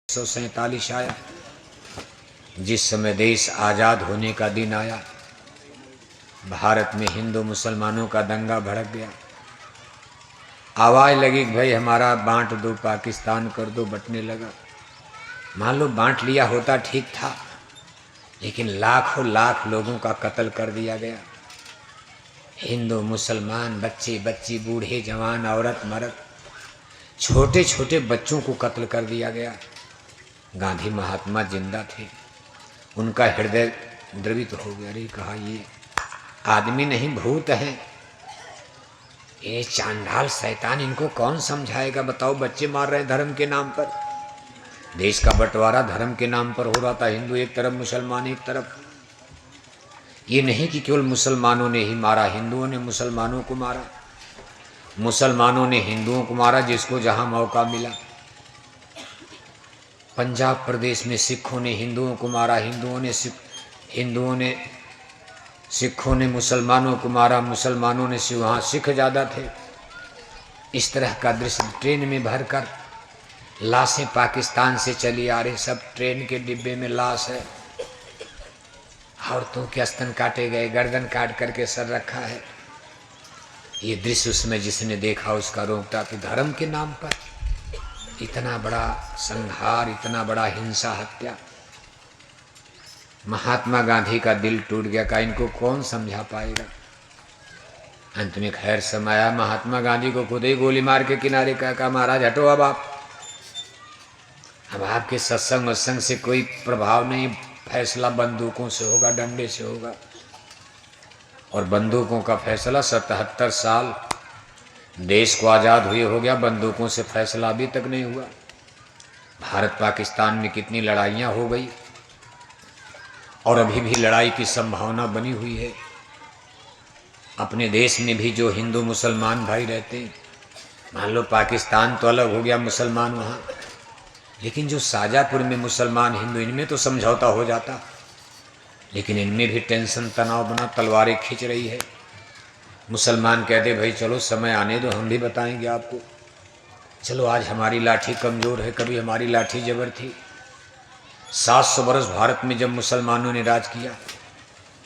1947 आया, जिस समय देश आज़ाद होने का दिन आया, भारत में हिंदू मुसलमानों का दंगा भड़क गया। आवाज़ लगी कि भाई हमारा बांट दो, पाकिस्तान कर दो, बंटने लगा। मान लो बांट लिया होता ठीक था, लेकिन लाखों लाख लोगों का कत्ल कर दिया गया। हिंदू मुसलमान, बच्चे बच्ची, बूढ़े जवान, औरत मर्द, छोटे छोटे बच्चों को कत्ल कर दिया गया। गांधी महात्मा जिंदा थे, उनका हृदय द्रवित हो गया। अरे कहा ये आदमी नहीं भूत हैं, ये चांडाल शैतान, इनको कौन समझाएगा। बताओ, बच्चे मार रहे हैं धर्म के नाम पर। देश का बंटवारा धर्म के नाम पर हो रहा था, हिंदू एक तरफ मुसलमान एक तरफ। ये नहीं कि केवल मुसलमानों ने ही मारा, हिंदुओं ने मुसलमानों को मारा, मुसलमानों ने हिंदुओं को मारा, जिसको जहां मौका मिला। पंजाब प्रदेश में सिखों ने हिंदुओं को मारा, सिखों ने मुसलमानों को मारा, मुसलमानों ने वहाँ सिख ज़्यादा थे। इस तरह का दृश्य, ट्रेन में भरकर लाशें पाकिस्तान से चली आ रही, सब ट्रेन के डिब्बे में लाश है। औरतों के स्तन काटे गए, गर्दन काट करके सर रखा है। ये दृश्य उसमें जिसने देखा उसका रोकता कि धर्म के नाम पर इतना बड़ा संहार, इतना बड़ा हिंसा हत्या। महात्मा गांधी का दिल टूट गया, का इनको कौन समझा पाएगा। अंत में खैर समाया, महात्मा गांधी को खुद ही गोली मार के किनारे कहा महाराज हटो, अब आपके सत्संग वत्संग से कोई प्रभाव नहीं, फैसला बंदूकों से होगा, डंडे से होगा। और बंदूकों का फैसला 77 साल देश को आज़ाद हुए हो गया, बंदूकों से फैसला अभी तक नहीं हुआ। भारत पाकिस्तान में कितनी लड़ाइयाँ हो गई और अभी भी लड़ाई की संभावना बनी हुई है। अपने देश में भी जो हिंदू मुसलमान भाई रहते हैं, मान लो पाकिस्तान तो अलग हो गया, मुसलमान वहाँ, लेकिन जो शाजापुर में मुसलमान हिंदू, इनमें तो समझौता हो जाता, लेकिन इनमें भी टेंशन तनाव बना, तलवारें खींच रही है। मुसलमान कहते भाई चलो समय आने दो, हम भी बताएंगे आपको। चलो आज हमारी लाठी कमज़ोर है, कभी हमारी लाठी जबर थी। 700 वर्ष भारत में जब मुसलमानों ने राज किया,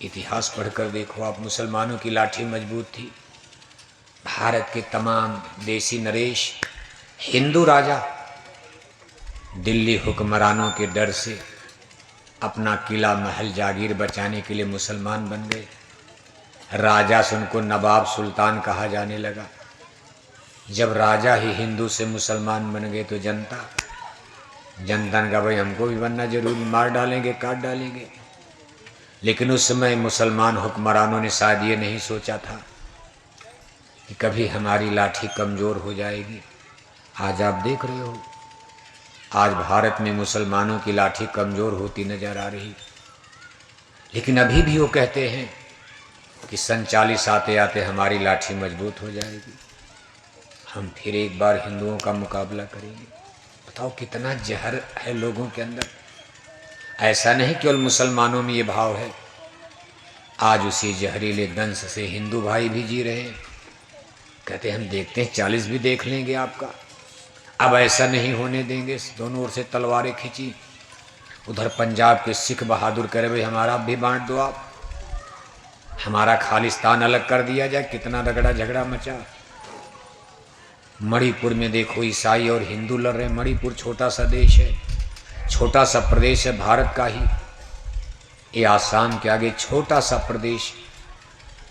इतिहास पढ़कर देखो आप, मुसलमानों की लाठी मजबूत थी। भारत के तमाम देसी नरेश, हिंदू राजा दिल्ली हुक्मरानों के डर से अपना किला महल जागीर बचाने के लिए मुसलमान बन गए। राजा से उनको नवाब सुल्तान कहा जाने लगा। जब राजा ही हिंदू से मुसलमान बन गए तो जनता ने कहा भाई हमको भी बनना जरूरी, मार डालेंगे, काट डालेंगे। लेकिन उस समय मुसलमान हुक्मरानों ने शायद ये नहीं सोचा था कि कभी हमारी लाठी कमज़ोर हो जाएगी। आज आप देख रहे हो, आज भारत में मुसलमानों की लाठी कमज़ोर होती नजर आ रही, लेकिन अभी भी वो कहते हैं कि 47 आते आते हमारी लाठी मजबूत हो जाएगी, हम फिर एक बार हिंदुओं का मुकाबला करेंगे। बताओ कितना जहर है लोगों के अंदर। ऐसा नहीं केवल मुसलमानों में ये भाव है, आज उसी जहरीले दंश से हिंदू भाई भी जी रहे हैं। कहते हम देखते हैं, 40 भी देख लेंगे आपका, अब ऐसा नहीं होने देंगे। दोनों ओर से तलवारें खींची। उधर पंजाब के सिख बहादुर कह रहे भाई हमारा भी बांट दो, आप हमारा खालिस्तान अलग कर दिया जाए। कितना रगड़ा झगड़ा मचा। मणिपुर में देखो, ईसाई और हिंदू लड़ रहे हैं। मणिपुर छोटा सा देश है, छोटा सा प्रदेश है भारत का ही। ये आसाम के आगे छोटा सा प्रदेश,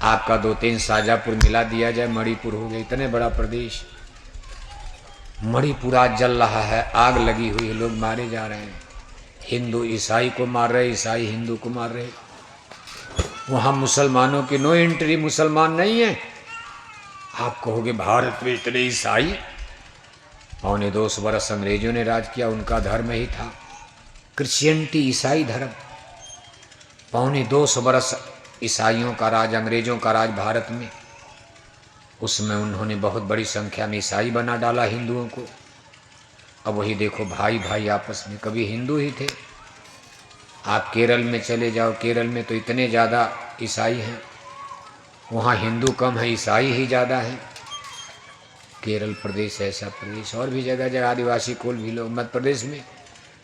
आपका 2-3 शाजापुर मिला दिया जाए, मणिपुर हो गया, इतने बड़ा प्रदेश। मणिपुर आज जल रहा है, आग लगी हुई है, लोग मारे जा रहे हैं। हिंदू ईसाई को मार रहे, ईसाई हिंदू को मार रहे। वहाँ मुसलमानों की नो एंट्री, मुसलमान नहीं है। आप कहोगे भारत में इतने ईसाई। 2.25 वर्ष अंग्रेजों ने राज किया, उनका धर्म ही था क्रिश्चियनिटी, ईसाई धर्म। 2.25 वर्ष ईसाइयों का राज, अंग्रेजों का राज भारत में। उसमें उन्होंने बहुत बड़ी संख्या में ईसाई बना डाला हिंदुओं को। अब वही देखो, भाई भाई आपस में कभी हिंदू ही थे। आप केरल में चले जाओ, केरल में तो इतने ज़्यादा ईसाई हैं, वहाँ हिंदू कम है, ईसाई ही ज़्यादा हैं। केरल प्रदेश ऐसा प्रदेश, और भी जगह जगह आदिवासी कुल भी लोग। मध्य प्रदेश में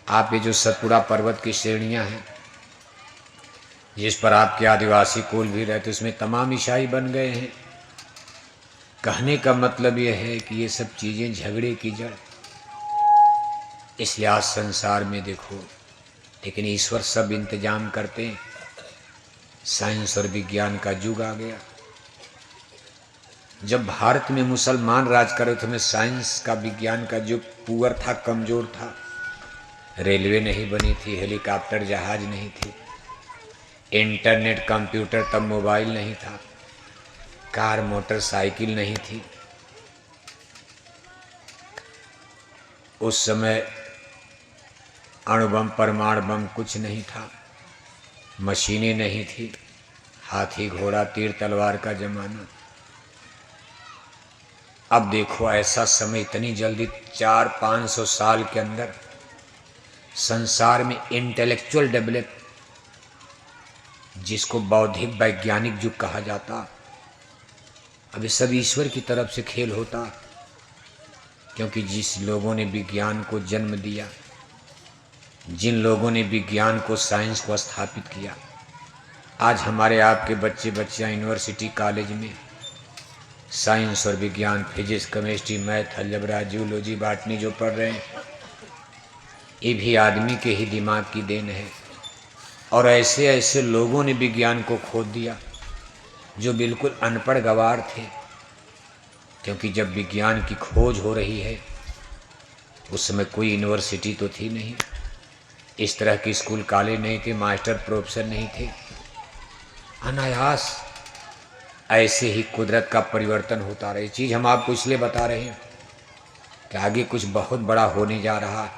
आप ये जो सतपुड़ा पर्वत की श्रेणियाँ हैं जिस पर आपके आदिवासी कुल भी रहते, उसमें तमाम ईसाई बन गए हैं। कहने का मतलब यह है कि ये सब चीज़ें झगड़े की जड़। इसलिए आज संसार में देखो, लेकिन ईश्वर सब इंतजाम करते हैं। साइंस और विज्ञान का युग आ गया। जब भारत में मुसलमान राज कर रहे थे, में साइंस का विज्ञान का युग पुअर था, कमज़ोर था। रेलवे नहीं बनी थी, हेलीकॉप्टर जहाज नहीं थी, इंटरनेट कंप्यूटर तब मोबाइल नहीं था, कार मोटरसाइकिल नहीं थी। उस समय अणुबम परमाणु बम कुछ नहीं था, मशीनें नहीं थी, हाथी घोड़ा तीर तलवार का जमाना। अब देखो ऐसा समय, इतनी जल्दी 400-500 साल के अंदर संसार में इंटेलेक्चुअल डेवलप, जिसको बौद्धिक वैज्ञानिक युग कहा जाता, अब ये सब ईश्वर की तरफ से खेल होता। क्योंकि जिस लोगों ने विज्ञान को जन्म दिया, जिन लोगों ने विज्ञान को, साइंस को स्थापित किया, आज हमारे आपके बच्चे बच्चियाँ यूनिवर्सिटी कॉलेज में साइंस और विज्ञान, physics, chemistry, math, algebra, zoology, botany जो पढ़ रहे हैं, ये भी आदमी के ही दिमाग की देन है। और ऐसे ऐसे लोगों ने विज्ञान को खोद दिया जो बिल्कुल अनपढ़ गवार थे। क्योंकि जब विज्ञान की खोज हो रही है, उस समय कोई यूनिवर्सिटी तो थी नहीं, इस तरह के स्कूल कॉलेज नहीं थे, मास्टर प्रोफेसर नहीं थे। अनायास ऐसे ही कुदरत का परिवर्तन होता रहे। चीज़ हम आपको इसलिए बता रहे हैं कि आगे कुछ बहुत बड़ा होने जा रहा है,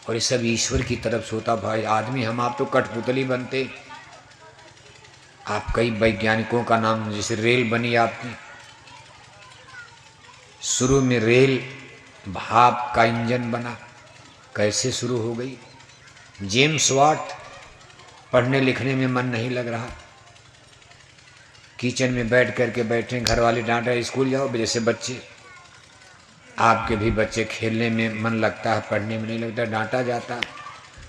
और ये सब ईश्वर की तरफ से होता। भाई आदमी, हम आप तो कठपुतली बनते। आप कई वैज्ञानिकों का नाम, जैसे रेल बनी आपकी, शुरू में रेल भाप का इंजन बना, कैसे शुरू हो गई? जेम्स वाट, पढ़ने लिखने में मन नहीं लग रहा, किचन में बैठ करके बैठे, घर वाले डांटा स्कूल जाओ। जैसे बच्चे, आपके भी बच्चे, खेलने में मन लगता है, पढ़ने में नहीं लगता, डांटा जाता।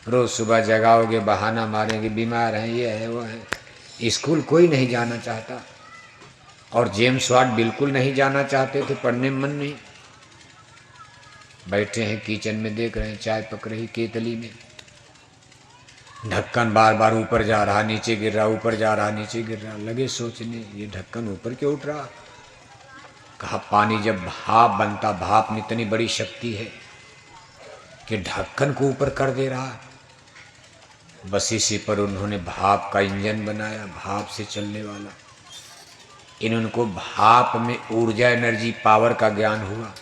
रोज़ सुबह जगाओगे, बहाना मारेंगे, बीमार हैं, ये है वो है। स्कूल कोई नहीं जाना चाहता, और जेम्स वाट बिल्कुल नहीं जाना चाहते थे, पढ़ने में मन नहीं। बैठे हैं किचन में, देख रहे हैं चाय पक रही केतली में, ढक्कन बार बार ऊपर जा रहा, नीचे गिर रहा, ऊपर जा रहा, नीचे गिर रहा। लगे सोचने, ये ढक्कन ऊपर क्यों उठ रहा? कहा पानी जब भाप बनता, भाप में इतनी बड़ी शक्ति है कि ढक्कन को ऊपर कर दे रहा। बस इसी पर उन्होंने भाप का इंजन बनाया, भाप से चलने वाला। इनको भाप में ऊर्जा, एनर्जी, पावर का ज्ञान हुआ।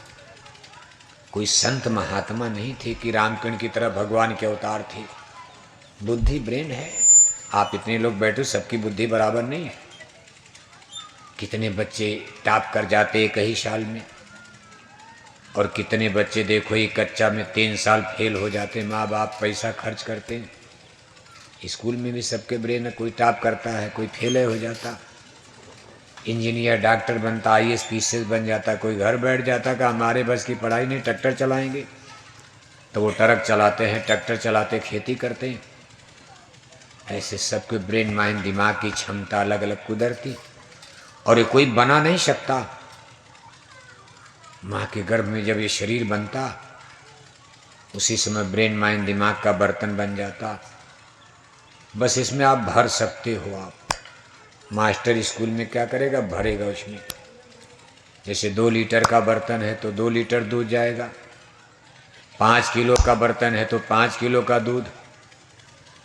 कोई संत महात्मा नहीं थे कि रामकृष्ण की तरह भगवान के अवतार थे। बुद्धि, ब्रेन है। आप इतने लोग बैठो, सबकी बुद्धि बराबर नहीं है। कितने बच्चे टॉप कर जाते एक ही साल में, और कितने बच्चे देखो ये कच्चा में 3 साल फेल हो जाते। माँ बाप पैसा खर्च करते हैं। स्कूल में भी सबके ब्रेन है, कोई टॉप करता है, कोई फेल हो जाता, इंजीनियर डॉक्टर बनता, IAS PCS बन जाता, कोई घर बैठ जाता कि हमारे बस की पढ़ाई नहीं, ट्रैक्टर चलाएंगे। तो वो ट्रक चलाते हैं, ट्रैक्टर चलाते खेती करते हैं। ऐसे सबके ब्रेन, माइंड, दिमाग की क्षमता अलग अलग कुदरती, और ये कोई बना नहीं सकता। माँ के गर्भ में जब ये शरीर बनता, उसी समय ब्रेन, माइंड, दिमाग का बर्तन बन जाता। बस इसमें आप भर सकते हो। आप मास्टर स्कूल में क्या करेगा? भरेगा उसमें। जैसे 2 लीटर का बर्तन है तो 2 लीटर दूध जाएगा, 5 किलो का बर्तन है तो 5 किलो का दूध।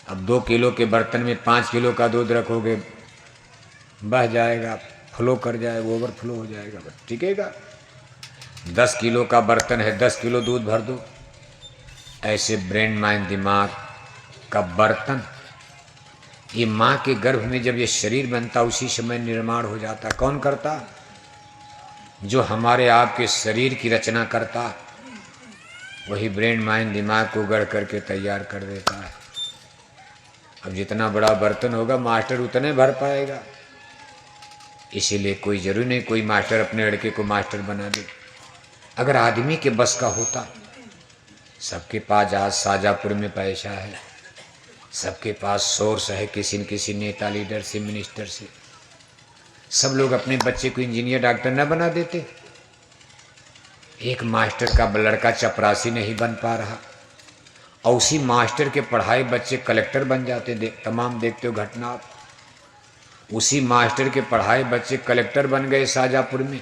अब 2 किलो के बर्तन में 5 किलो का दूध रखोगे, बह जाएगा, फ्लो कर जाएगा, ओवरफ्लो हो जाएगा, बस टिकेगा। 10 किलो का बर्तन है, 10 किलो दूध भर दो। ऐसे ब्रेन, माइंड, दिमाग का बर्तन, ये माँ के गर्भ में जब ये शरीर बनता, उसी समय निर्माण हो जाता। कौन करता? जो हमारे आपके शरीर की रचना करता, वही ब्रेन, माइंड, दिमाग को गढ़ करके तैयार कर देता है। अब जितना बड़ा बर्तन होगा, मास्टर उतने भर पाएगा। इसीलिए कोई जरूरी नहीं कोई मास्टर अपने लड़के को मास्टर बना दे। अगर आदमी के बस का होता, सबके पास आज शाजापुर में पैसा है, सबके पास सोर्स है, किसी न किसी नेता, लीडर से, मिनिस्टर से। सब लोग अपने बच्चे को इंजीनियर, डॉक्टर न बना देते? एक मास्टर का लड़का चपरासी नहीं बन पा रहा, और उसी मास्टर के पढ़ाए बच्चे कलेक्टर बन जाते। तमाम देखते हो घटना आप। उसी मास्टर के पढ़ाए बच्चे कलेक्टर बन गए शाजापुर में,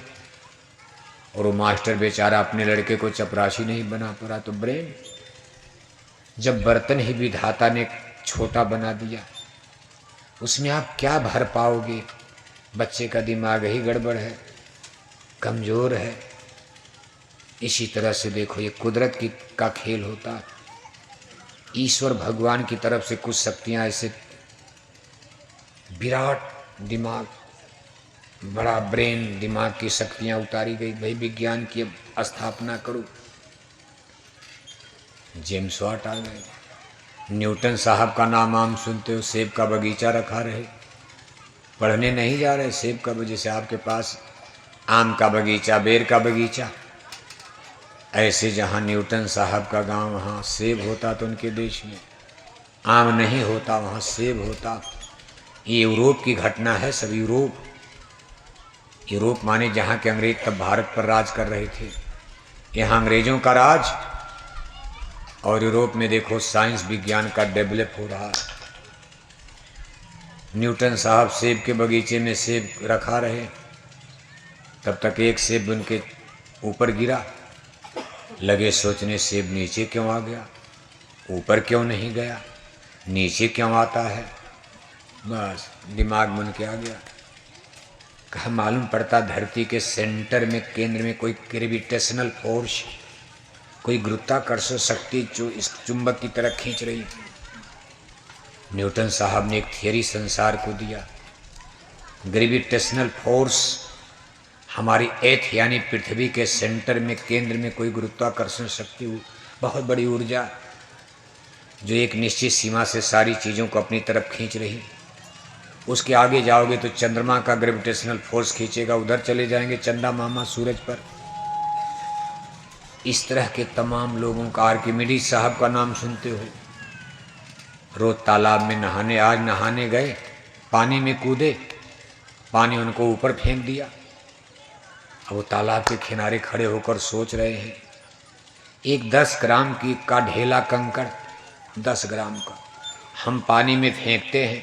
और वो मास्टर बेचारा अपने लड़के को चपरासी नहीं बना पा रहा। तो ब्रेन, जब बर्तन ही विधाता ने छोटा बना दिया, उसमें आप क्या भर पाओगे? बच्चे का दिमाग ही गड़बड़ है, कमज़ोर है। इसी तरह से देखो, ये कुदरत का खेल होता है। ईश्वर भगवान की तरफ से कुछ शक्तियाँ ऐसे, विराट दिमाग, बड़ा ब्रेन, दिमाग की शक्तियाँ उतारी गई। भाई विज्ञान की स्थापना करो। जेम्स वाट आ गए, न्यूटन साहब का नाम आम सुनते हो, सेब का बगीचा रखा रहे, पढ़ने नहीं जा रहे। सेब का, जैसे आपके पास आम का बगीचा, बेर का बगीचा, ऐसे जहाँ न्यूटन साहब का गांव, वहाँ सेब होता तो उनके देश में आम नहीं होता, वहाँ सेब होता। ये यूरोप की घटना है सब। यूरोप माने जहाँ के अंग्रेज तब भारत पर राज कर रहे थे, यहाँ अंग्रेजों का राज। और यूरोप में देखो साइंस विज्ञान का डेवलप हो रहा है। न्यूटन साहब सेब के बगीचे में सेब रखा रहे, तब तक एक सेब उनके ऊपर गिरा। लगे सोचने, सेब नीचे क्यों आ गया, ऊपर क्यों नहीं गया, नीचे क्यों आता है। बस दिमाग बन के आ गया। कहा मालूम पड़ता धरती के सेंटर में, केंद्र में कोई ग्रेविटेशनल फोर्स, कोई गुरुत्वाकर्षण शक्ति जो इस चुंबक की तरह खींच रही। न्यूटन साहब ने एक थियरी संसार को दिया, ग्रेविटेशनल फोर्स हमारी एथ यानी पृथ्वी के सेंटर में, केंद्र में कोई गुरुत्वाकर्षण शक्ति हो, बहुत बड़ी ऊर्जा जो एक निश्चित सीमा से सारी चीज़ों को अपनी तरफ खींच रही। उसके आगे जाओगे तो चंद्रमा का ग्रेविटेशनल फोर्स खींचेगा, उधर चले जाएंगे चंदा मामा सूरज पर। इस तरह के तमाम लोगों का, आर्किमिडीज साहब का नाम सुनते हो, रोज तालाब में नहाने, आज नहाने गए, पानी में कूदे, पानी उनको ऊपर फेंक दिया। अब वो तालाब के किनारे खड़े होकर सोच रहे हैं, एक 10 ग्राम का ढेला कंकड़, 10 ग्राम का हम पानी में फेंकते हैं,